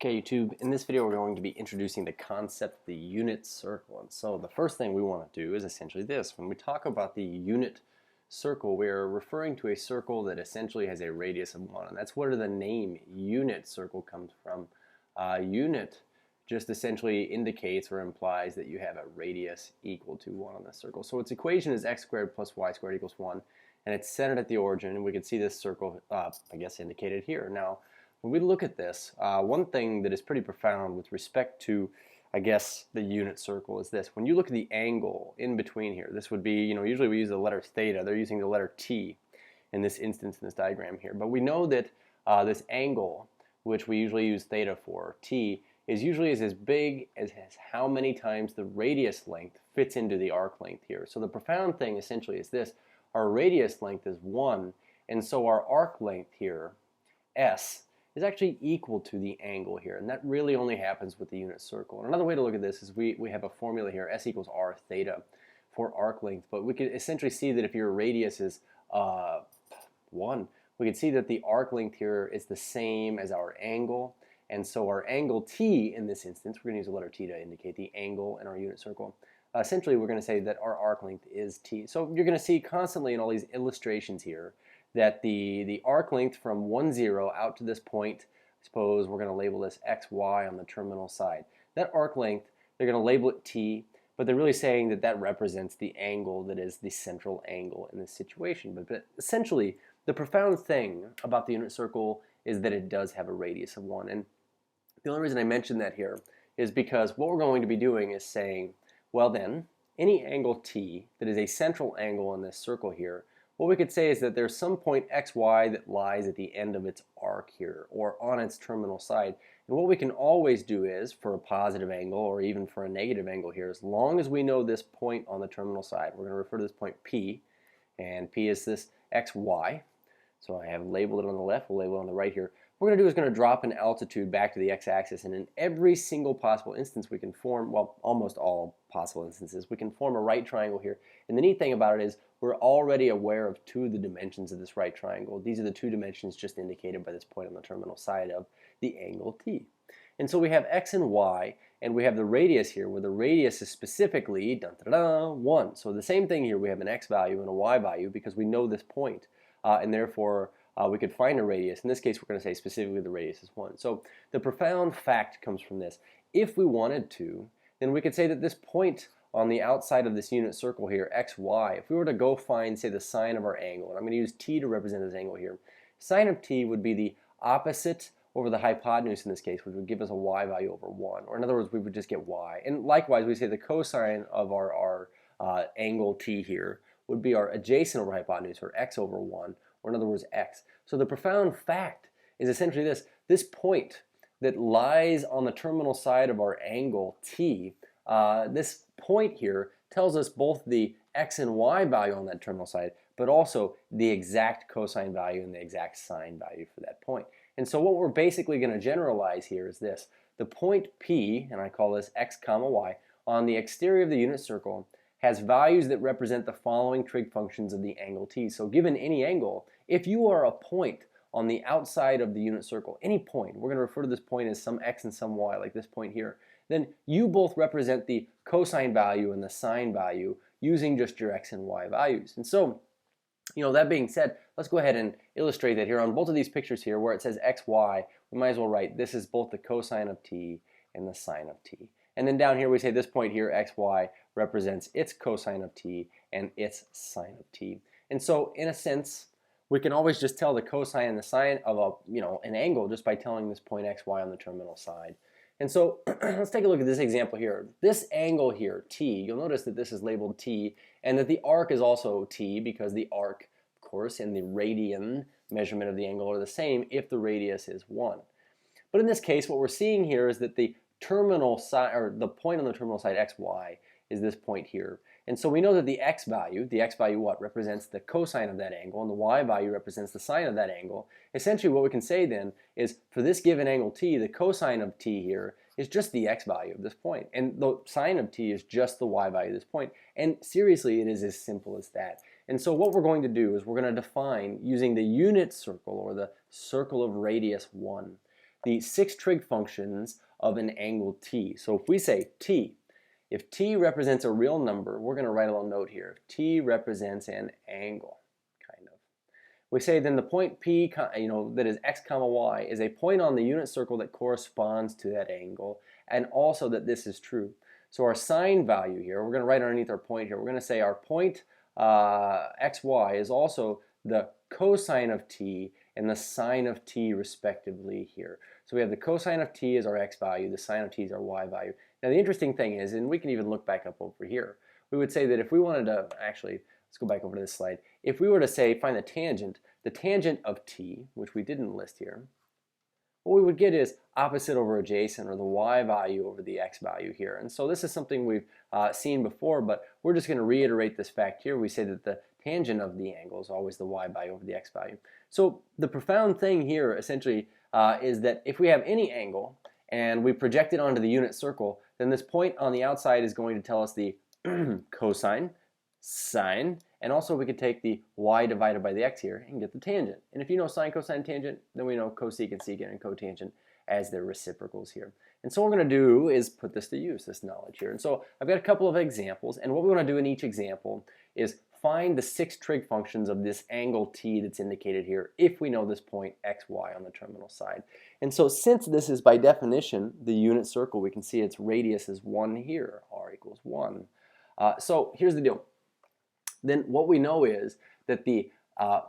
Okay, YouTube, in this video we're going to be introducing the concept of the unit circle. And so the first thing we want to do is essentially this. When we talk about the unit circle, we're referring to a circle that essentially has a radius of 1. And that's where the name unit circle comes from. Unit just essentially indicates or implies that you have a radius equal to 1 on this circle. So its equation is x squared plus y squared equals 1. And it's centered at the origin. And we can see this circle, I guess, indicated here. Now, when we look at this, one thing that is pretty profound with respect to, I guess, the unit circle is this. When you look at the angle in between here, this would be, usually we use the letter theta. They're using the letter t in this instance in this diagram here. But we know that this angle, which we usually use theta for, t, is usually as big as how many times the radius length fits into the arc length here. So the profound thing essentially is this. Our radius length is 1, and so our arc length here, s, is actually equal to the angle here, and that really only happens with the unit circle. And another way to look at this is we have a formula here, s equals r theta for arc length, but we could essentially see that if your radius is 1, we can see that the arc length here is the same as our angle, and so our angle t in this instance, we're going to use the letter t to indicate the angle in our unit circle. Essentially, we're going to say that our arc length is t. So you're going to see constantly in all these illustrations here that the arc length from 1, 0 out to this point, suppose we're going to label this xy on the terminal side. That arc length, they're going to label it t, but they're really saying that that represents the angle that is the central angle in this situation. But essentially, the profound thing about the unit circle is that it does have a radius of 1. And the only reason I mention that here is because what we're going to be doing is saying, well then, any angle t that is a central angle in this circle here, what we could say is that there's some point xy that lies at the end of its arc here, or on its terminal side. And what we can always do is, for a positive angle, or even for a negative angle here, as long as we know this point on the terminal side, we're going to refer to this point P, and P is this xy. So I have labeled it on the left, we'll label it on the right here. What we're going to do is going to drop an altitude back to the x-axis, and in every single possible instance we can form, well, almost all possible instances, we can form a right triangle here. And the neat thing about it is we're already aware of 2 of the dimensions of this right triangle. These are the 2 dimensions just indicated by this point on the terminal side of the angle t. And so we have x and y, and we have the radius here, where the radius is specifically 1. So the same thing here, we have an x value and a y value because we know this point, and therefore we could find a radius. In this case, we're going to say specifically the radius is 1. So the profound fact comes from this. If we wanted to, then we could say that this point on the outside of this unit circle here, xy, if we were to go find, say, the sine of our angle, and I'm going to use t to represent this angle here, sine of t would be the opposite over the hypotenuse in this case, which would give us a y value over 1. Or in other words, we would just get y. And likewise, we say the cosine of our angle t here would be our adjacent over hypotenuse, or x over 1, or in other words, x. So the profound fact is essentially this. This point that lies on the terminal side of our angle t, this point here tells us both the x and y value on that terminal side, but also the exact cosine value and the exact sine value for that point. And so what we're basically going to generalize here is this. The point P, and I call this x comma y, on the exterior of the unit circle has values that represent the following trig functions of the angle t. So given any angle, if you are a point on the outside of the unit circle, any point, we're going to refer to this point as some x and some y, like this point here, then you both represent the cosine value and the sine value using just your x and y values. And so, that being said, let's go ahead and illustrate that here on both of these pictures here where it says xy, we might as well write this is both the cosine of t and the sine of t. And then down here we say this point here, xy, represents its cosine of t and its sine of t. And so in a sense, we can always just tell the cosine and the sine of an angle just by telling this point xy on the terminal side. And so let's take a look at this example here. This angle here, t, you'll notice that this is labeled t, and that the arc is also t because the arc, of course, and the radian measurement of the angle are the same if the radius is 1. But in this case, what we're seeing here is that the terminal side, or the point on the terminal side xy, is this point here. And so we know that the x value what? Represents the cosine of that angle, and the y value represents the sine of that angle. Essentially what we can say then is for this given angle t, the cosine of t here is just the x value of this point, and the sine of t is just the y value of this point. And seriously, it is as simple as that. And so what we're going to do is we're going to define, using the unit circle, or the circle of radius 1, the 6 trig functions of an angle t. So if we say t, if t represents a real number, we're going to write a little note here. If t represents an angle, kind of. We say then the point P, that is x comma y, is a point on the unit circle that corresponds to that angle, and also that this is true. So our sine value here, we're going to write underneath our point here, we're going to say our point xy is also the cosine of t and the sine of t respectively here. So we have the cosine of t is our x value, the sine of t is our y value. Now the interesting thing is, and we can even look back up over here, we would say that if we wanted to actually, let's go back over to this slide. If we were to say find the tangent of t, which we didn't list here, what we would get is opposite over adjacent, or the y value over the x value here. And so this is something we've seen before, but we're just going to reiterate this fact here. We say that the tangent of the angle is always the y value over the x value. So the profound thing here essentially is that if we have any angle and we project it onto the unit circle, then this point on the outside is going to tell us the cosine, sine, and also we could take the y divided by the x here and get the tangent. And if you know sine, cosine, tangent, then we know cosecant, secant, and cotangent as their reciprocals here. And so what we're going to do is put this to use, this knowledge here. And so I've got a couple of examples, and what we want to do in each example is find the 6 trig functions of this angle t that's indicated here if we know this point xy on the terminal side. And so since this is by definition the unit circle, we can see its radius is 1 here, r equals 1. So here's the deal. Then what we know is that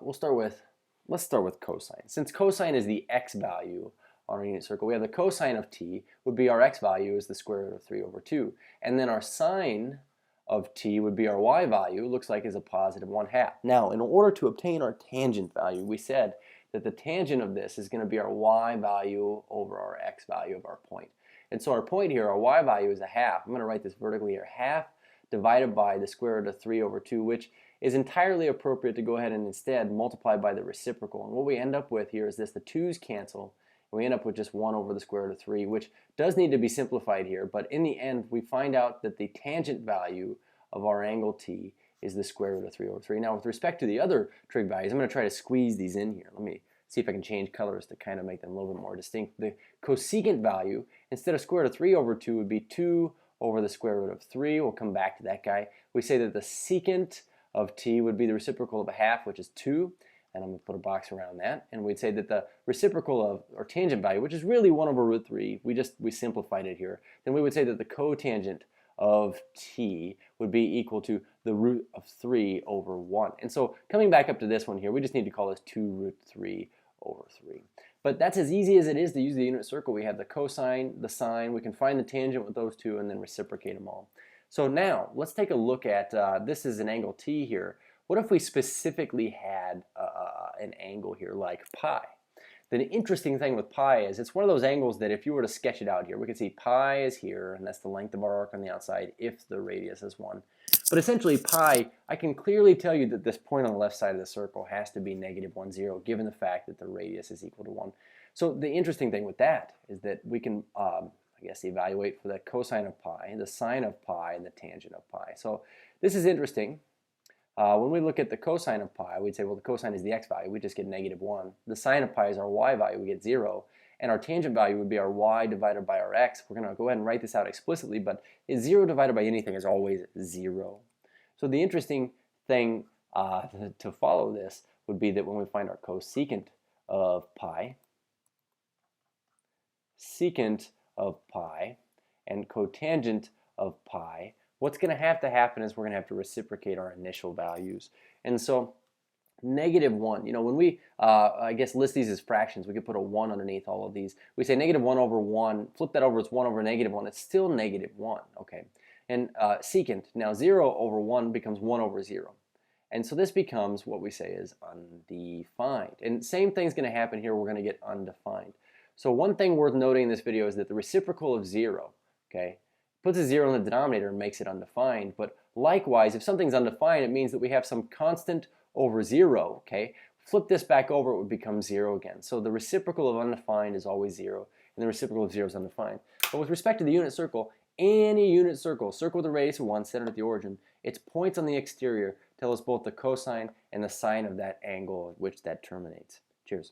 let's start with cosine. Since cosine is the x value on our unit circle, we have the cosine of t would be our x value is the square root of 3 over 2. And then our sine of t would be our y value, looks like is a positive 1/2. Now, in order to obtain our tangent value, we said that the tangent of this is going to be our y value over our x value of our point. And so our point here, our y value is 1/2. I'm going to write this vertically here, 1/2 divided by the square root of 3 over 2, which is entirely appropriate to go ahead and instead multiply by the reciprocal. And what we end up with here is this, the 2's cancel, and we end up with just 1 over the square root of 3, which does need to be simplified here, but in the end we find out that the tangent value of our angle t is the square root of 3 over 3. Now with respect to the other trig values, I'm going to try to squeeze these in here. Let me see if I can change colors to kind of make them a little bit more distinct. The cosecant value, instead of square root of 3 over 2, would be 2 over the square root of 3. We'll come back to that guy. We say that the secant of t would be the reciprocal of 1/2, which is 2, and I'm going to put a box around that. And we'd say that the reciprocal of our tangent value, which is really 1 over root 3, we simplified it here. Then we would say that the cotangent of t would be equal to the root of 3 over 1. And so coming back up to this one here, we just need to call this 2 root 3 over 3. But that's as easy as it is to use the unit circle. We have the cosine, the sine, we can find the tangent with those two and then reciprocate them all. So now let's take a look at, this is an angle t here. What if we specifically had an angle here like pi? The interesting thing with pi is it's one of those angles that if you were to sketch it out here, we can see pi is here, and that's the length of our arc on the outside if the radius is 1. But essentially pi, I can clearly tell you that this point on the left side of the circle has to be -1, 0, given the fact that the radius is equal to 1. So the interesting thing with that is that we can, I guess, evaluate for the cosine of pi, the sine of pi, and the tangent of pi. So this is interesting. When we look at the cosine of pi, we'd say, well, the cosine is the x value. We just get -1. The sine of pi is our y value. We get 0. And our tangent value would be our y divided by our x. We're going to go ahead and write this out explicitly, but 0 divided by anything is always 0. So the interesting thing to follow this would be that when we find our cosecant of pi, secant of pi, and cotangent of pi, what's going to happen is we're going to have to reciprocate our initial values. And so -1, when we, I guess, list these as fractions, we could put a 1 underneath all of these. We say -1 over 1, flip that over, it's 1 over -1, it's still -1, okay? And secant, now 0 over 1 becomes 1 over 0. And so this becomes what we say is undefined. And same thing's going to happen here, we're going to get undefined. So one thing worth noting in this video is that the reciprocal of 0, okay, puts a 0 in the denominator and makes it undefined. But likewise, if something's undefined, it means that we have some constant over 0, okay? Flip this back over, it would become 0 again. So the reciprocal of undefined is always 0, and the reciprocal of 0 is undefined. But with respect to the unit circle, any unit circle with a radius of 1 centered at the origin, its points on the exterior tell us both the cosine and the sine of that angle at which that terminates. Cheers.